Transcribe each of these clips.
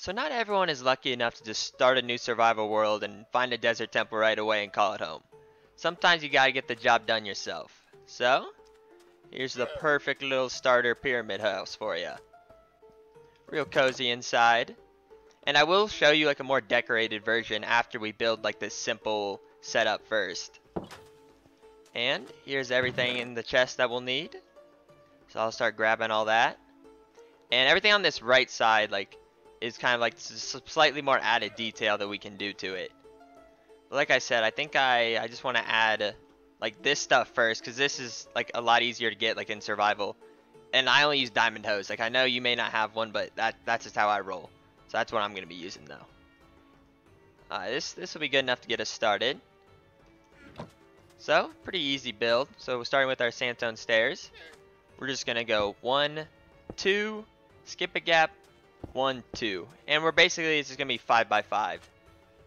So not everyone is lucky enough to just start a new survival world and find a desert temple right away and call it home. Sometimes you gotta get the job done yourself. So, here's the perfect little starter pyramid house for you. Real cozy inside. And I will show you like a more decorated version after we build like this simple setup first. And here's everything in the chest that we'll need. So I'll start grabbing all that. And everything on this right side like is kind of like slightly more added detail that we can do to it. But like I said, I think I just want to add like this stuff first, because this is like a lot easier to get like in survival. And I only use diamond hose. Like I know you may not have one, but that's just how I roll. So that's what I'm going to be using though. This will be good enough to get us started. So pretty easy build. So we're starting with our sandstone stairs. We're just going to go 1, 2, skip a gap, 1, 2. And we're basically, it's just going to be 5 by 5.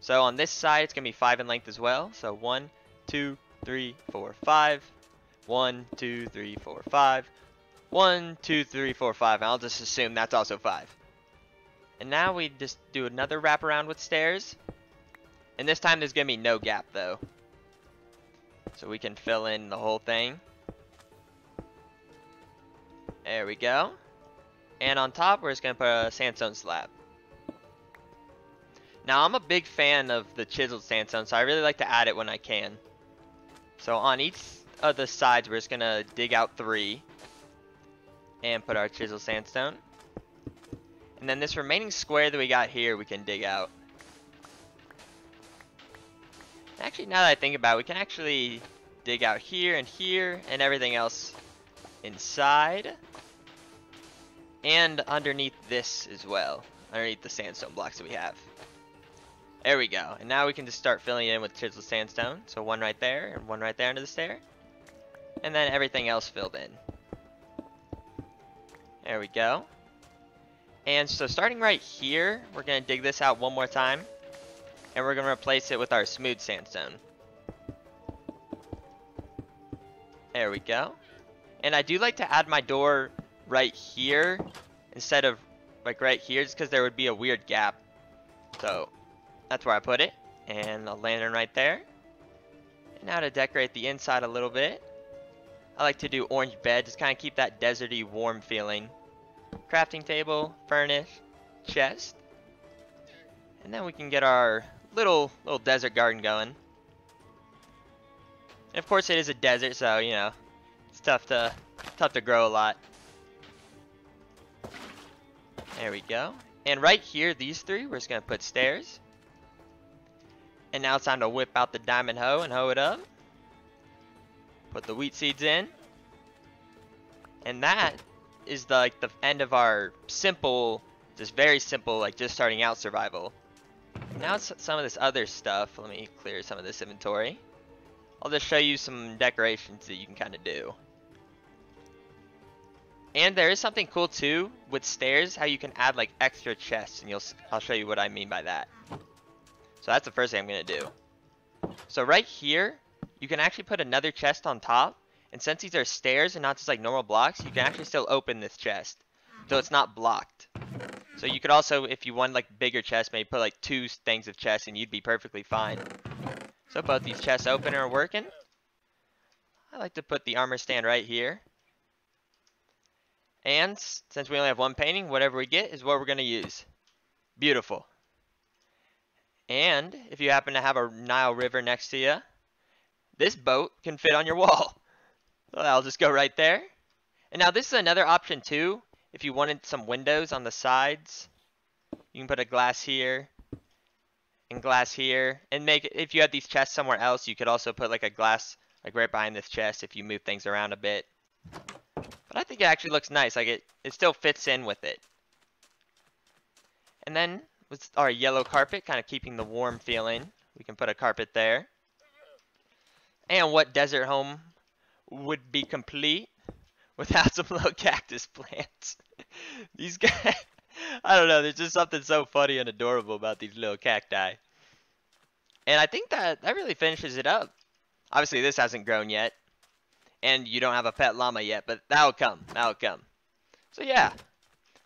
So on this side, it's going to be 5 in length as well. So 1, 2, 3, 4, 5. 1, 2, 3, 4, 5. 1, 2, 3, 4, 5. And I'll just assume that's also 5. And now we just do another wrap around with stairs. And this time there's going to be no gap though. So we can fill in the whole thing. There we go. And on top, we're just going to put a sandstone slab. Now, I'm a big fan of the chiseled sandstone, so I really like to add it when I can. So on each of the sides, we're just going to dig out 3. And put our chiseled sandstone. And then this remaining square that we got here, we can dig out. Actually, now that I think about it, we can actually dig out here, and everything else inside. And underneath this as well. Underneath the sandstone blocks that we have. There we go. And now we can just start filling it in with chiseled sandstone. So one right there, and one right there under the stair. And then everything else filled in. There we go. And so starting right here, we're going to dig this out one more time. And we're going to replace it with our smooth sandstone. There we go. And I do like to add my door right here instead of like right here, just because there would be a weird gap. So that's where I put it. And a lantern right there. And now to decorate the inside a little bit, I like to do orange bed, just kind of keep that deserty warm feeling. Crafting table, furnace, chest. And then we can get our little desert garden going. And of course it is a desert, so you know, it's tough to grow a lot. There we go. And right here, these 3, we're just gonna put stairs. And now it's time to whip out the diamond hoe and hoe it up. Put the wheat seeds in. And that is the end of our simple, just very simple, like just starting out survival. Now it's some of this other stuff. Let me clear some of this inventory. I'll just show you some decorations that you can kind of do. And there is something cool too with stairs, how you can add like extra chests, and I'll show you what I mean by that. So that's the first thing I'm gonna do. So right here, you can actually put another chest on top, and since these are stairs and not just like normal blocks, you can actually still open this chest, so it's not blocked. So you could also, if you want like bigger chests, maybe put like 2 things of chests, and you'd be perfectly fine. So both these chests open and are working. I like to put the armor stand right here. And since we only have 1 painting, whatever we get is what we're going to use. Beautiful. And if you happen to have a Nile River next to you, this boat can fit on your wall. So I'll just go right there. And now this is another option too. If you wanted some windows on the sides, you can put a glass here and glass here. And make it, if you had these chests somewhere else, you could also put like a glass like right behind this chest if you move things around a bit. But I think it actually looks nice. Like it still fits in with it. And then with our yellow carpet, kind of keeping the warm feeling, we can put a carpet there. And what desert home would be complete without some little cactus plants? These guys, I don't know, there's just something so funny and adorable about these little cacti. And I think that really finishes it up. Obviously this hasn't grown yet. And you don't have a pet llama yet, but that'll come. That'll come. So yeah,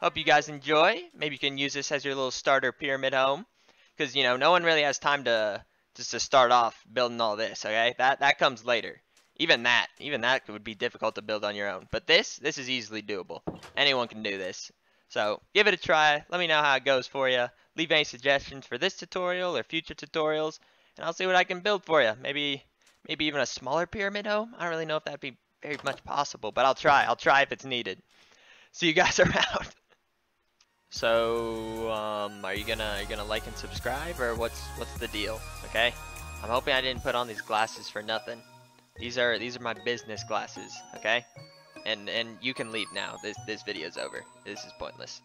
Hope you guys enjoy. Maybe you can use this as your little starter pyramid home. Because, you know, no one really has time to just to start off building all this, okay? That comes later. Even that would be difficult to build on your own. But this is easily doable. Anyone can do this. So give it a try. Let me know how it goes for you. Leave any suggestions for this tutorial or future tutorials, and I'll see what I can build for you. Maybe even a smaller pyramid home. I don't really know if that'd be very much possible, but I'll try. I'll try if it's needed. See you guys around. So, are you gonna like and subscribe, or what's the deal? Okay, I'm hoping I didn't put on these glasses for nothing. These are my business glasses. Okay, and you can leave now. This video's over. This is pointless.